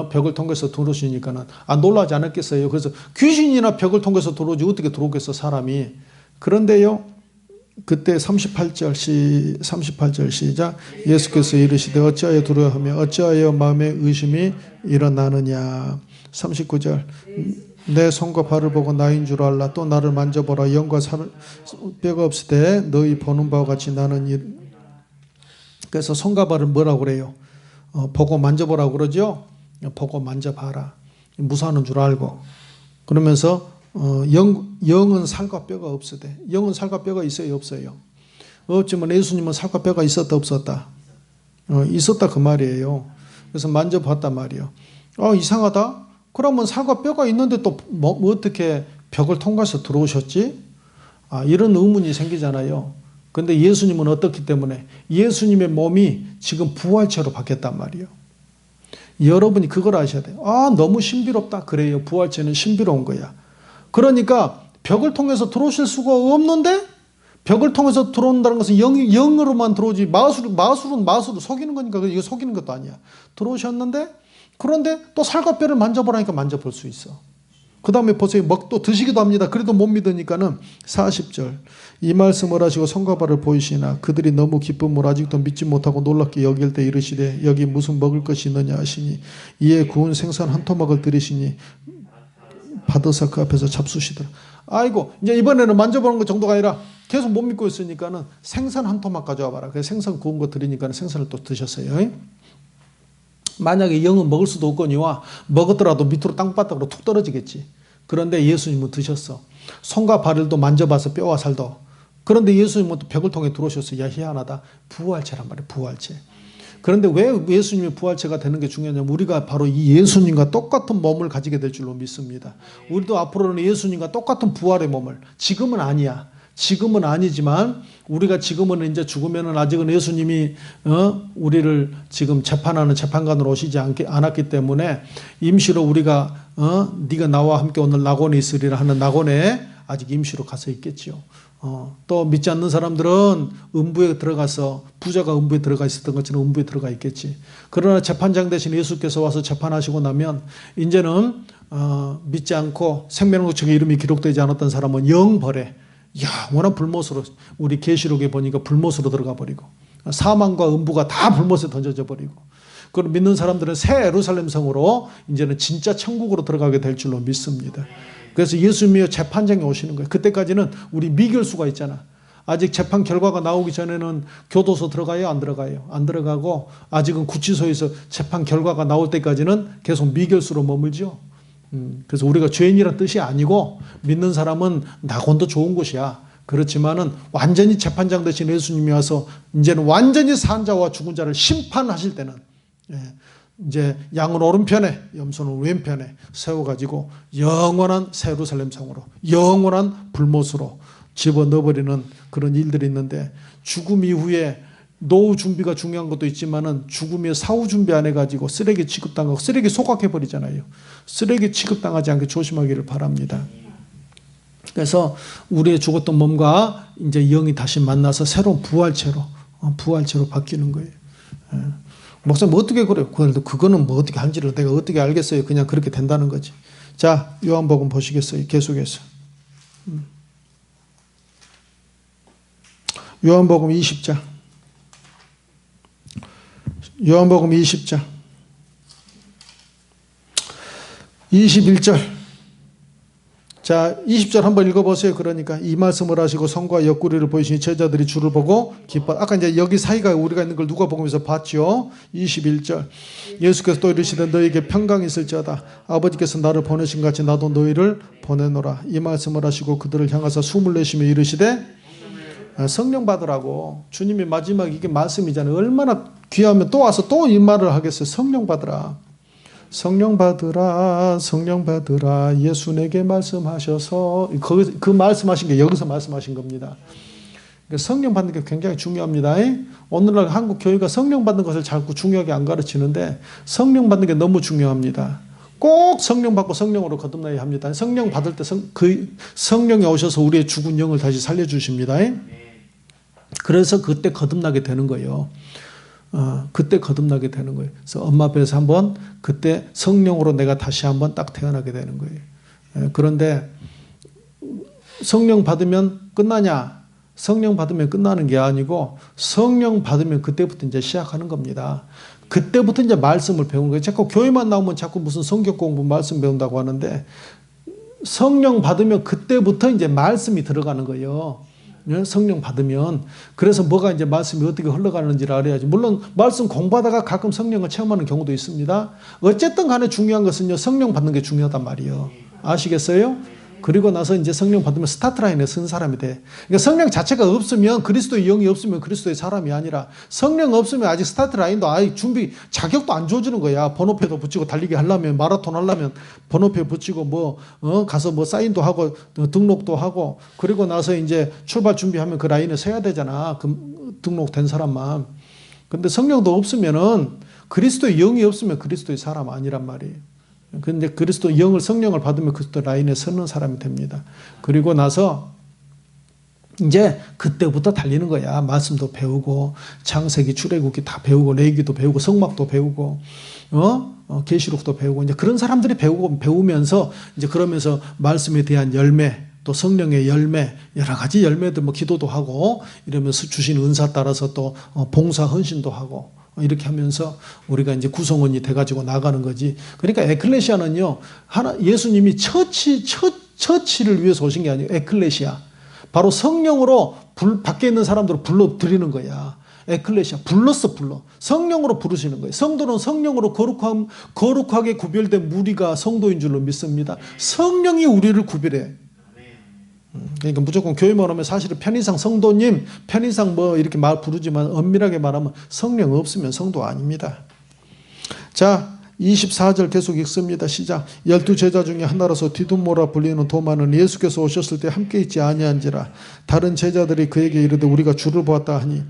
벽을 통해서 들어오시니까는 놀라지 않았겠어요. 그래서 귀신이나 벽을 통해서 들어오지 어떻게 들어오겠어 사람이. 그런데요 그때 38절 시작. 예수께서 이르시되 어찌하여 두려워하며 어찌하여 마음에 의심이 일어나느냐. 39절 내 손과 발을 보고 나인 줄 알라. 또 나를 만져보라. 영과 뼈가 없을 때 너희 보는 바와 같이 나는 그래서 손과 발을 뭐라고 그래요? 보고 만져보라고 그러죠. 보고 만져봐라. 무사하는 줄 알고. 그러면서 영은 살과 뼈가 없으되. 영은 살과 뼈가 있어요 없어요? 없지만 예수님은 살과 뼈가 있었다 없었다? 있었다 그 말이에요. 그래서 만져봤단 말이에요. 이상하다. 그러면 살과 뼈가 있는데 또 어떻게 벽을 통과해서 들어오셨지? 이런 의문이 생기잖아요. 근데 예수님은 어떻기 때문에 예수님의 몸이 지금 부활체로 바뀌었단 말이에요. 여러분이 그걸 아셔야 돼요. 너무 신비롭다. 그래요. 부활체는 신비로운 거야. 그러니까 벽을 통해서 들어오실 수가 없는데 벽을 통해서 들어온다는 것은 영으로만 들어오지 마술은 속이는 거니까 이거 속이는 것도 아니야. 들어오셨는데 그런데 또 살과 뼈를 만져보라니까 만져볼 수 있어. 그 다음에 보세요. 또 드시기도 합니다. 그래도 못 믿으니까는 40절. 이 말씀을 하시고 손과 발을 보이시나 그들이 너무 기쁨으로 아직도 믿지 못하고 놀랍게 여길 때 이르시되 여기 무슨 먹을 것이 있느냐 하시니 이에 구운 생선 한 토막을 들이시니 받으사 그 앞에서 잡수시더라. 아이고 이제 이번에는 만져보는 것 정도가 아니라 계속 못 믿고 있으니까는 생선 한 토막 가져와 봐라. 그래서 생선 구운 거 드리니까 생선을 또 드셨어요. 만약에 영은 먹을 수도 없거니와 먹었더라도 밑으로 땅바닥으로 툭 떨어지겠지. 그런데 예수님은 드셨어. 손과 발을도 만져봐서 뼈와 살도. 그런데 예수님은 또 벽을 통해 들어오셨어. 야 희한하다. 부활체란 말이에요. 부활체. 그런데 왜 예수님이 부활체가 되는 게 중요하냐면 우리가 바로 이 예수님과 똑같은 몸을 가지게 될 줄로 믿습니다. 우리도 앞으로는 예수님과 똑같은 부활의 몸을, 지금은 아니야. 지금은 아니지만 우리가 지금은 이제 죽으면은 아직은 예수님이 우리를 지금 재판하는 재판관으로 오시지 않았기 때문에 임시로 우리가 네가 나와 함께 오늘 낙원에 있으리라 하는 낙원에 아직 임시로 가서 있겠지요. 또 믿지 않는 사람들은 음부에 들어가서 부자가 음부에 들어가 있었던 것처럼 음부에 들어가 있겠지. 그러나 재판장 대신 예수께서 와서 재판하시고 나면 이제는 믿지 않고 생명록책에 이름이 기록되지 않았던 사람은 영벌에 영원한 불못으로, 우리 계시록에 보니까 불못으로 들어가 버리고 사망과 음부가 다 불못에 던져져 버리고, 그걸 믿는 사람들은 새 예루살렘 성으로 이제는 진짜 천국으로 들어가게 될 줄로 믿습니다. 그래서 예수님이 재판장에 오시는 거예요. 그때까지는 우리 미결수가 있잖아. 아직 재판 결과가 나오기 전에는 교도소 들어가요? 안 들어가요? 안 들어가고 아직은 구치소에서 재판 결과가 나올 때까지는 계속 미결수로 머물죠. 그래서 우리가 죄인이란 뜻이 아니고 믿는 사람은 낙원도 좋은 곳이야. 그렇지만은 완전히 재판장 대신 예수님이 와서 이제는 완전히 산 자와 죽은 자를 심판하실 때는 이제 양은 오른편에 염소는 왼편에 세워가지고 영원한 새 예루살렘 성으로 영원한 불못으로 집어넣어버리는 그런 일들이 있는데, 죽음 이후에 노후 준비가 중요한 것도 있지만은 죽음의 사후 준비 안 해가지고 쓰레기 취급당하고 쓰레기 소각해버리잖아요. 쓰레기 취급당하지 않게 조심하기를 바랍니다. 그래서 우리의 죽었던 몸과 이제 영이 다시 만나서 새로운 부활체로 바뀌는 거예요. 목사님 어떻게 그래요? 그거는 뭐 어떻게 한지를 내가 어떻게 알겠어요? 그냥 그렇게 된다는 거지. 자, 요한복음 보시겠어요? 계속해서. 요한복음 20장. 요한복음 20장 21절. 자, 20절 한번 읽어보세요. 그러니까 이 말씀을 하시고 손과 옆구리를 보이시니 제자들이 주를 보고 기뻐. 아까 이제 여기 사이가 우리가 있는 걸 누가복음에서 봤죠. 21절. 예수께서 또 이르시되 너희에게 평강이 있을지어다. 아버지께서 나를 보내신 같이 나도 너희를 보내노라. 이 말씀을 하시고 그들을 향하사 숨을 내쉬며 이르시되 성령 받으라고. 주님이 마지막 이게 말씀이잖아요. 얼마나 귀하면 또 와서 또 이 말을 하겠어요. 성령 받으라. 성령 받으라. 성령 받으라. 예수 내게 말씀하셔서. 그 말씀하신 게 여기서 말씀하신 겁니다. 성령 받는 게 굉장히 중요합니다. 오늘날 한국 교회가 성령 받는 것을 자꾸 중요하게 안 가르치는데 성령 받는 게 너무 중요합니다. 꼭 성령 받고 성령으로 거듭나야 합니다. 성령 받을 때 성령이 오셔서 우리의 죽은 영을 다시 살려주십니다. 그래서 그때 거듭나게 되는 거예요. 그때 거듭나게 되는 거예요. 그래서 엄마 배에서 한번 그때 성령으로 내가 다시 한번 딱 태어나게 되는 거예요. 그런데 성령 받으면 끝나냐? 성령 받으면 끝나는 게 아니고 성령 받으면 그때부터 이제 시작하는 겁니다. 그때부터 이제 말씀을 배우는 거예요. 자꾸 교회만 나오면 자꾸 무슨 성경 공부 말씀 배운다고 하는데 성령 받으면 그때부터 이제 말씀이 들어가는 거예요. 성령 받으면. 그래서 뭐가 이제 말씀이 어떻게 흘러가는지를 알아야지. 물론 말씀 공부하다가 가끔 성령을 체험하는 경우도 있습니다. 어쨌든 간에 중요한 것은요, 성령 받는 게 중요하단 말이에요. 아시겠어요? 그리고 나서 이제 성령 받으면 스타트 라인에 선 사람이 돼. 그러니까 성령 자체가 없으면, 그리스도의 영이 없으면 그리스도의 사람이 아니라, 성령 없으면 아직 스타트 라인도 아예 준비 자격도 안 줘주는 거야. 번호표도 붙이고 달리기 하려면, 마라톤 하려면 번호표 붙이고 가서 사인도 하고 등록도 하고, 그리고 나서 이제 출발 준비하면 그 라인에 서야 되잖아. 그 등록된 사람만. 근데 성령도 없으면은, 그리스도의 영이 없으면 그리스도의 사람 아니란 말이에요. 근데 그리스도 성령을 받으면 그리스도 라인에 서는 사람이 됩니다. 그리고 나서 이제 그때부터 달리는 거야. 말씀도 배우고 창세기, 출애굽기 다 배우고 레위기도 배우고 성막도 배우고 계시록도 배우고 이제 그런 사람들이 배우면서 이제 그러면서 말씀에 대한 열매 또 성령의 열매 여러 가지 열매들 뭐 기도도 하고 이러면서 주신 은사 따라서 또 봉사 헌신도 하고 이렇게 하면서 우리가 이제 구성원이 돼가지고 나가는 거지. 그러니까 에클레시아는요 예수님이 처치를 위해서 오신 게 아니고 에클레시아 바로 성령으로 밖에 있는 사람들을 불러들이는 거야. 에클레시아 불러 성령으로 부르시는 거예요. 성도는 성령으로 거룩하게 구별된 무리가 성도인 줄로 믿습니다. 성령이 우리를 구별해. 그러니까 무조건 교회만 오면 사실은 편의상 성도님, 편의상 뭐 이렇게 말 부르지만 엄밀하게 말하면 성령 없으면 성도 아닙니다. 자, 24절 계속 읽습니다. 시작. 12제자 중에 하나로서 디두모라 불리는 도마는 예수께서 오셨을 때 함께 있지 아니한지라. 다른 제자들이 그에게 이르되 우리가 주를 보았다 하니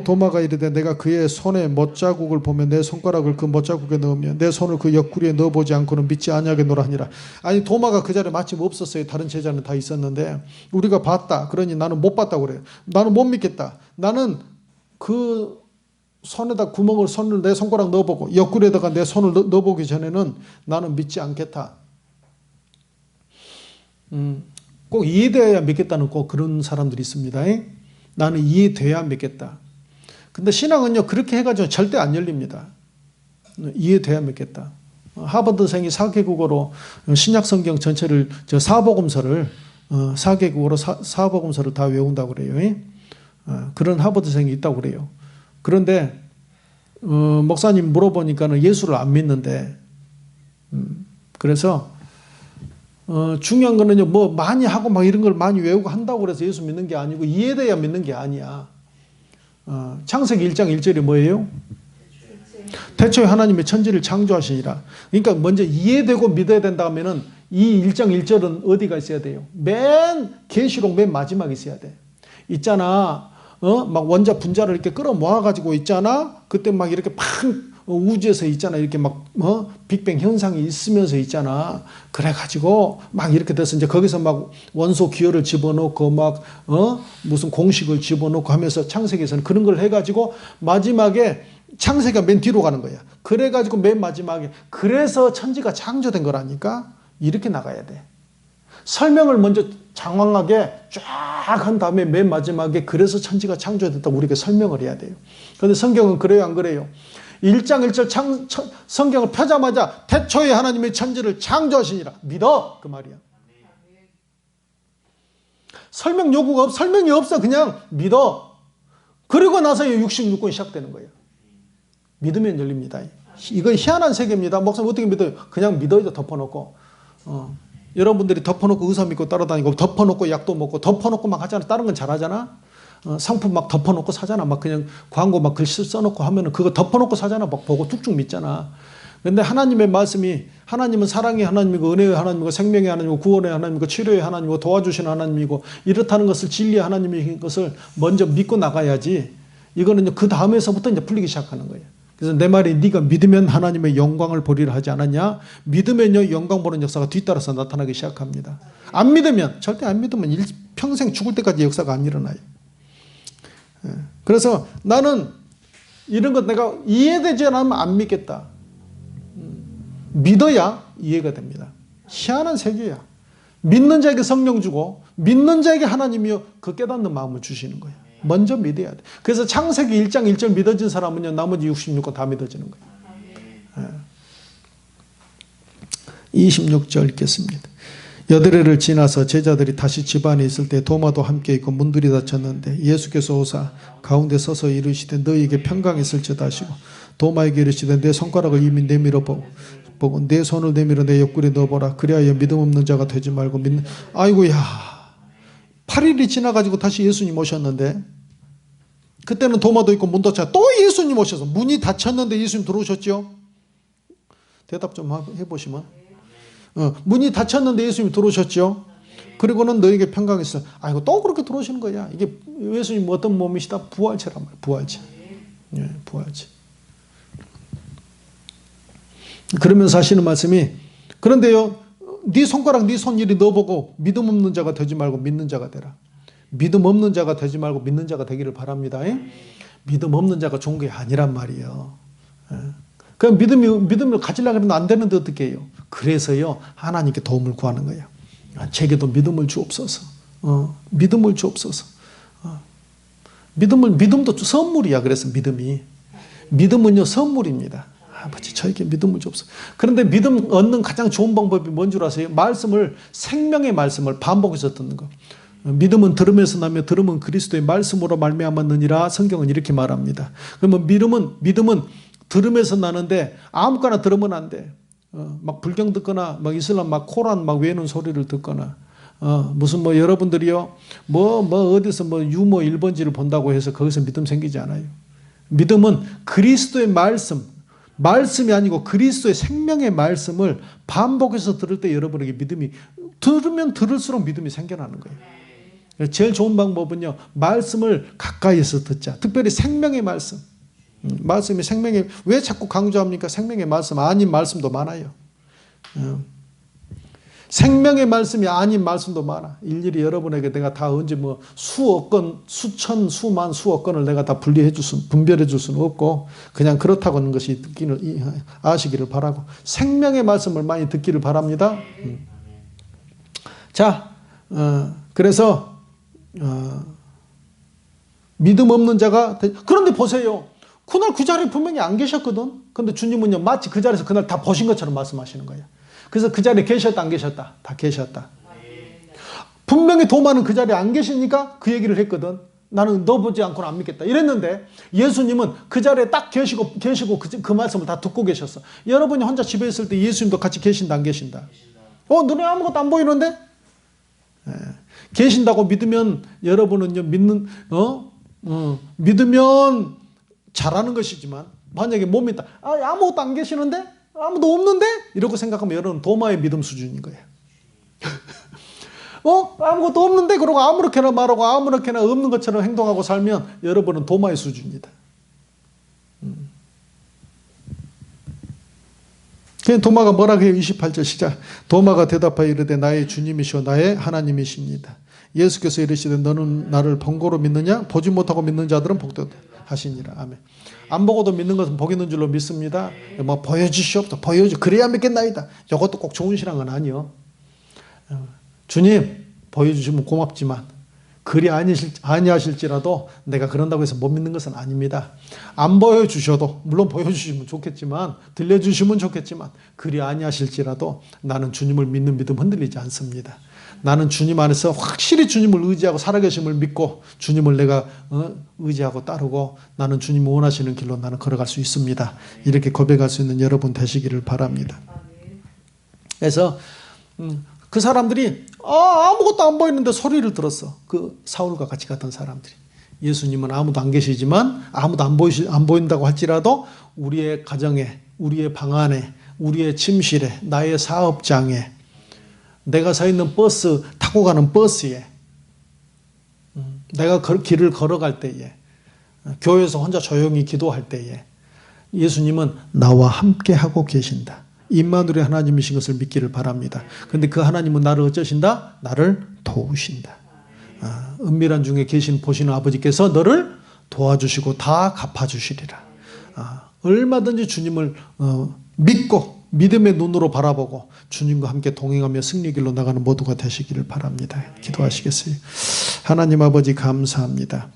도마가 이르되 내가 그의 손에 못자국을 보면 내 손가락을 그 못자국에 넣으며 내 손을 그 옆구리에 넣어보지 않고는 믿지 아니하겠노라 하니라. 아니 도마가 그 자리에 마침 없었어요. 다른 제자는 다 있었는데 우리가 봤다. 그러니 나는 못 봤다고 그래요. 나는 못 믿겠다. 나는 그 손에다 손을 내 손가락 넣어보고 옆구리에다가 내 손을 넣어보기 전에는 나는 믿지 않겠다. 꼭 이해되어야 믿겠다는 꼭 그런 사람들이 있습니다. 나는 이해돼야 믿겠다. 근데 신앙은요 그렇게 해가지고 절대 안 열립니다. 이해돼야 믿겠다. 하버드생이 4개국어로 신약성경 전체를 사복음서를 4개국어로 사복음서를 다 외운다고 그래요. 그런 하버드생이 있다고 그래요. 그런데 목사님 물어보니까는 예수를 안 믿는데 그래서 중요한 거는요 뭐 많이 하고 막 이런 걸 많이 외우고 한다고 그래서 예수 믿는 게 아니고 이해돼야 믿는 게 아니야. 창세기 1장 1절이 뭐예요? 태초에 하나님의 천지를 창조하시니라. 그러니까 먼저 이해되고 믿어야 된다 하면은 이 1장 1절은 어디가 있어야 돼요? 맨 계시록 맨 마지막에 있어야 돼. 있잖아. 막 원자 분자를 이렇게 끌어모아가지고 있잖아. 그때 막 이렇게 팍 우주에서 있잖아. 이렇게 막 빅뱅 현상이 있으면서 있잖아. 그래가지고 막 이렇게 돼서 이제 거기서 막 원소 기호를 집어넣고 막 무슨 공식을 집어넣고 하면서 창세기에서는 그런 걸 해가지고 마지막에 창세기가 맨 뒤로 가는 거야. 그래가지고 맨 마지막에 그래서 천지가 창조된 거라니까. 이렇게 나가야 돼. 설명을 먼저 장황하게 쫙 한 다음에 맨 마지막에 그래서 천지가 창조됐다고 우리가 설명을 해야 돼요. 그런데 성경은 그래요 안 그래요? 1장 1절 성경을 펴자마자 태초에 하나님의 천지를 창조하시니라. 믿어 그 말이야. 설명이 없어. 그냥 믿어. 그리고 나서 66권이 시작되는 거예요. 믿으면 열립니다. 이건 희한한 세계입니다. 목사님 어떻게 믿어요? 그냥 믿어요. 덮어놓고 여러분들이 덮어놓고 의사 믿고 따라다니고 덮어놓고 약도 먹고 덮어놓고 막 하잖아. 다른 건 잘하잖아. 상품 막 덮어놓고 사잖아. 막 그냥 광고 막 글씨 써놓고 하면은 그거 덮어놓고 사잖아. 막 보고 툭툭 믿잖아. 근데 하나님의 말씀이 하나님은 사랑의 하나님이고 은혜의 하나님이고 생명의 하나님이고 구원의 하나님이고 치료의 하나님이고 도와주시는 하나님이고 이렇다는 것을 진리의 하나님인 것을 먼저 믿고 나가야지. 이거는 그 다음에서부터 이제 풀리기 시작하는 거예요. 그래서 내 말이 네가 믿으면 하나님의 영광을 보리라 하지 않았냐? 믿으면요 영광 보는 역사가 뒤따라서 나타나기 시작합니다. 안 믿으면 절대 안 믿으면 평생 죽을 때까지 역사가 안 일어나요. 그래서 나는 이런 것 내가 이해되지 않으면 안 믿겠다. 믿어야 이해가 됩니다. 희한한 세계야. 믿는 자에게 성령 주고 믿는 자에게 하나님이요 그 깨닫는 마음을 주시는 거예요. 먼저 믿어야 돼. 그래서 창세기 1장 1절 믿어진 사람은요 나머지 66권 다 믿어지는 거예요. 26절 읽겠습니다. 여드레를 지나서 제자들이 다시 집 안에 있을 때 도마도 함께 있고 문들이 닫혔는데 예수께서 오사 가운데 서서 이르시되 너희에게 평강이 있을지어다 하시고 도마에게 이르시되 내 손가락을 이미 내밀어 보고 내 손을 내밀어 내 옆구리에 넣어보라. 그리하여 믿음 없는 자가 되지 말고 아이고야 8일이 지나가지고 다시 예수님 오셨는데 그때는 도마도 있고 문도 닫혀 또 예수님 오셔서 문이 닫혔는데 예수님 들어오셨죠? 대답 좀 해보시면 문이 닫혔는데 예수님이 들어오셨죠? 그리고는 너에게 평강이 있어. 아이고 또 그렇게 들어오시는 거야. 이게 예수님 어떤 몸이시다? 부활체란 말이야. 부활체. 예, 부활체. 그러면서 하시는 말씀이 그런데요 네 손가락 네 손 이리 넣어보고 믿음 없는 자가 되지 말고 믿는 자가 되라. 믿음 없는 자가 되지 말고 믿는 자가 되기를 바랍니다. 믿음 없는 자가 좋은 게 아니란 말이에요. 그냥 믿음을 가지려고 하면 안 되는데 어떻게 해요? 그래서요, 하나님께 도움을 구하는 거예요. 제게도 믿음을 주옵소서. 믿음을 주옵소서. 믿음도 선물이야. 그래서 믿음은요, 선물입니다. 아버지, 저에게 믿음을 주옵소서. 그런데 믿음 얻는 가장 좋은 방법이 뭔 줄 아세요? 생명의 말씀을 반복해서 듣는 거. 믿음은 들음에서 나며 들음은 그리스도의 말씀으로 말미암았느니라. 성경은 이렇게 말합니다. 그러면 믿음은 들음에서 나는데 아무거나 들으면 안 돼. 막 불경 듣거나 막 이슬람 막 코란 막 외우는 소리를 듣거나 무슨 뭐 여러분들이요 어디서 유머 1번지를 본다고 해서 거기서 믿음 생기지 않아요. 믿음은 그리스도의 말씀이 아니고 그리스도의 생명의 말씀을 반복해서 들을 때 여러분에게 믿음이 들으면 들을수록 믿음이 생겨나는 거예요. 제일 좋은 방법은요, 말씀을 가까이에서 듣자. 특별히 생명의 말씀. 말씀이 왜 자꾸 강조합니까? 생명의 말씀 아닌 말씀도 많아요. 생명의 말씀이 아닌 말씀도 많아. 일일이 여러분에게 내가 다 언제 수억 건, 수천, 수만, 수억 건을 내가 다 분별해 줄 수는 없고, 그냥 그렇다고 하는 것이 아시기를 바라고, 생명의 말씀을 많이 듣기를 바랍니다. 자, 그래서 믿음 없는 자가 그런데 보세요. 그날 그 자리에 분명히 안 계셨거든. 근데 주님은요, 마치 그 자리에서 그날 다 보신 것처럼 말씀하시는 거예요. 그래서 그 자리에 계셨다 안 계셨다? 다 계셨다. 분명히 도마는 그 자리에 안 계시니까 그 얘기를 했거든. 나는 너 보지 않고는 안 믿겠다 이랬는데, 예수님은 그 자리에 딱 계시고 그 말씀을 다 듣고 계셨어. 여러분이 혼자 집에 있을 때 예수님도 같이 계신다 안 계신다? 눈에 아무것도 안 보이는데? 계신다고 믿으면 여러분은요, 믿으면 잘하는 것이지만, 만약에 못 믿다, 아무것도 안 계시는데? 아무도 없는데? 이러고 생각하면 여러분은 도마의 믿음 수준인 거예요. 아무것도 없는데? 그러고 아무렇게나 말하고 아무렇게나 없는 것처럼 행동하고 살면 여러분은 도마의 수준이다. 도마가 뭐라고 해요? 28절 시작. 도마가 대답하여 이르되 나의 주님이시오 나의 하나님이십니다. 예수께서 이르시되 너는 나를 번거로 믿느냐? 보지 못하고 믿는 자들은 복되다 하시니라. 아멘. 안 보고도 믿는 것은 복 있는 줄로 믿습니다. 보여주시옵소서. 그래야 믿겠나이다. 이것도 꼭 좋은 신앙은 아니요. 주님 보여주시면 고맙지만 그리 아니하실지라도 내가 그런다고 해서 못 믿는 것은 아닙니다. 안 보여주셔도, 물론 보여주시면 좋겠지만, 들려주시면 좋겠지만, 그리 아니하실지라도 나는 주님을 믿는 믿음 흔들리지 않습니다. 나는 주님 안에서 확실히 주님을 의지하고 살아계심을 믿고 주님을 내가 의지하고 따르고 나는 주님이 원하시는 길로 나는 걸어갈 수 있습니다. 이렇게 고백할 수 있는 여러분 되시기를 바랍니다. 그래서 그 사람들이 아무것도 안 보이는데 소리를 들었어. 그 사울과 같이 갔던 사람들이. 예수님은 아무도 안 계시지만, 아무도 안 보인다고 할지라도 우리의 가정에, 우리의 방 안에, 우리의 침실에, 나의 사업장에, 내가 서 있는 버스 타고 가는 버스에, 내가 길을 걸어갈 때에, 교회에서 혼자 조용히 기도할 때에 예수님은 나와 함께 하고 계신다. 임마누엘의 하나님이신 것을 믿기를 바랍니다. 그런데 그 하나님은 나를 어쩌신다? 나를 도우신다. 은밀한 중에 보시는 아버지께서 너를 도와주시고 다 갚아주시리라. 얼마든지 주님을 믿고 믿음의 눈으로 바라보고 주님과 함께 동행하며 승리 길로 나가는 모두가 되시기를 바랍니다. 기도하시겠어요? 하나님 아버지 감사합니다.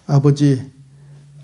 아버지,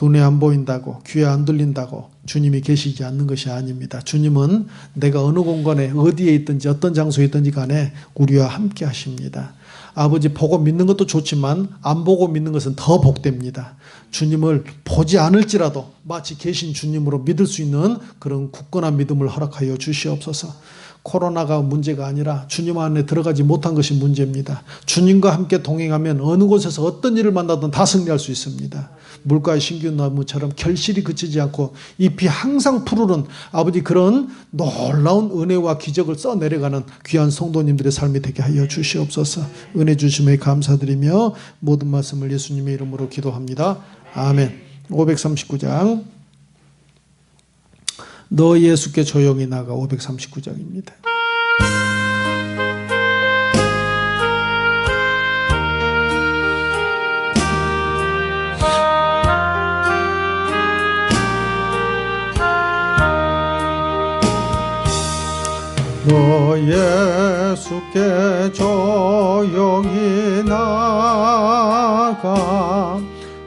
눈에 안 보인다고, 귀에 안 들린다고 주님이 계시지 않는 것이 아닙니다. 주님은 내가 어느 공간에 어디에 있든지 어떤 장소에 있든지 간에 우리와 함께 하십니다. 아버지, 보고 믿는 것도 좋지만 안 보고 믿는 것은 더 복됩니다. 주님을 보지 않을지라도 마치 계신 주님으로 믿을 수 있는 그런 굳건한 믿음을 허락하여 주시옵소서. 코로나가 문제가 아니라 주님 안에 들어가지 못한 것이 문제입니다. 주님과 함께 동행하면 어느 곳에서 어떤 일을 만나든 다 승리할 수 있습니다. 물가의 신규 나무처럼 결실이 그치지 않고 잎이 항상 푸르른 아버지, 그런 놀라운 은혜와 기적을 써내려가는 귀한 성도님들의 삶이 되게 하여 주시옵소서. 은혜 주심에 감사드리며 모든 말씀을 예수님의 이름으로 기도합니다. 아멘. 539장 너 예수께 조용히 나가. 539장입니다. 너 예수께 조용히 나가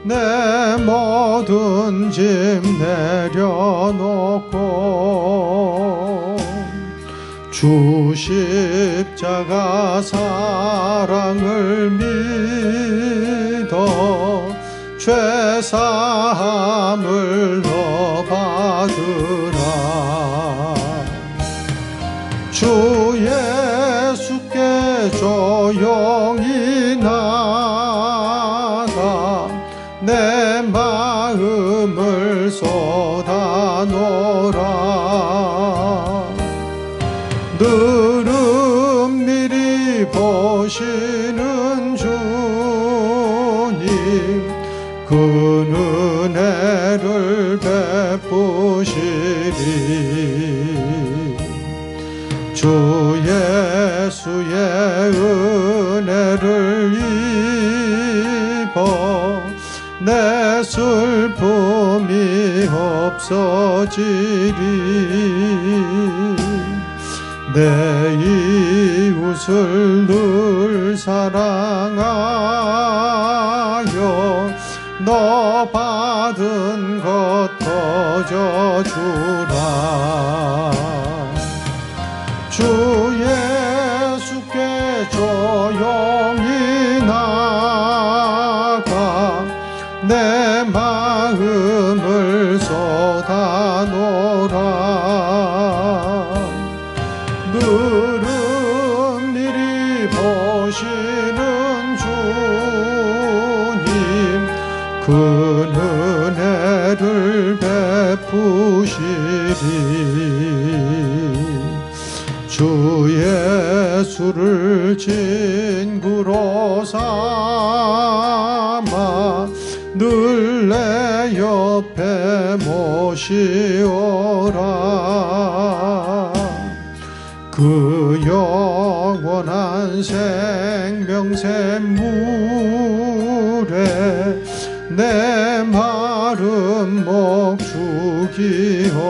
내 모든 짐 내려놓고 주 십자가 사랑을 믿어 죄사함을 너 받으라. 주 예수께 조용히 나가 내 마음을 쏟아놓으라. 늘은 미리 보시는 주님 그 은혜를 베푸시리. 주 예수의 은혜를 입어 내 슬픔이 없어지리. 내 이웃을 늘 사랑하여 너 받은 것 터져주라. 주 예수께 조용히 나가 내 마음을 쏟아놓으라. 늘은 미리 보시는 주님 그 은혜를 베푸시리. 주 예수를 친구로 삼아 늘 내 옆에 모시오라. 그 영원한 생명샘 물에 내 마른 목 죽이오라.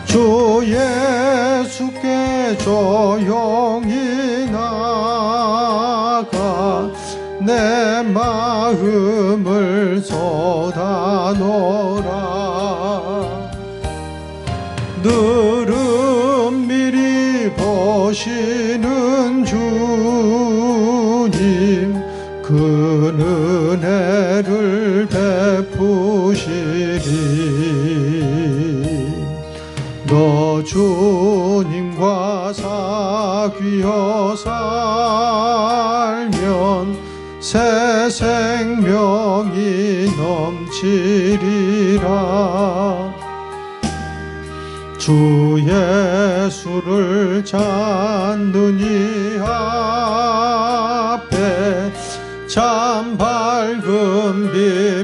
주 예수께 조용히 나가 내 마음을 쏟아놓으라. 늘은 미리 보시는 주님 그 은혜를 베푸시리. 너 주님과 사귀어 살면 새 생명이 넘치리라. 주 예수를 찾는 이 앞에 참 밝은 빛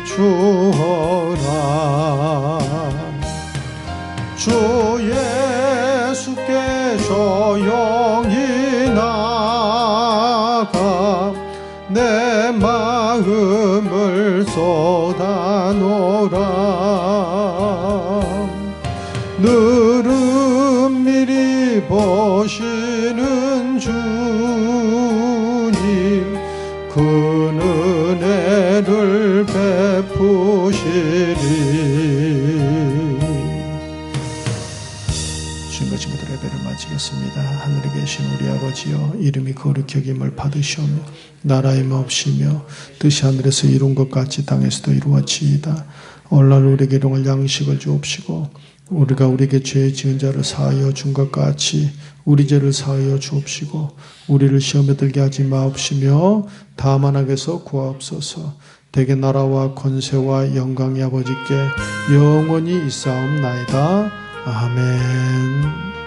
비추어라. 주 예수께 조용히 나가 내 마음을 쏟아놓으라. 늘은 미리 보시는 주님 그 은혜를 베푸시리. 주님과 친구들 예배를 마치겠습니다. 하늘에 계신 우리 아버지여, 이름이 거룩히 여김을 받으시오며 나라의 마옵시며 뜻이 하늘에서 이룬 것 같이 땅에서도 이루어지이다. 오늘날 우리에게 일용할 양식을 주옵시고 우리가 우리에게 죄 지은 자를 사하여 준 것 같이 우리 죄를 사하여 주옵시고 우리를 시험에 들게 하지 마옵시며 다만 악에서 구하옵소서. 대개 나라와 권세와 영광이 아버지께 영원히 있사옵나이다. 아멘.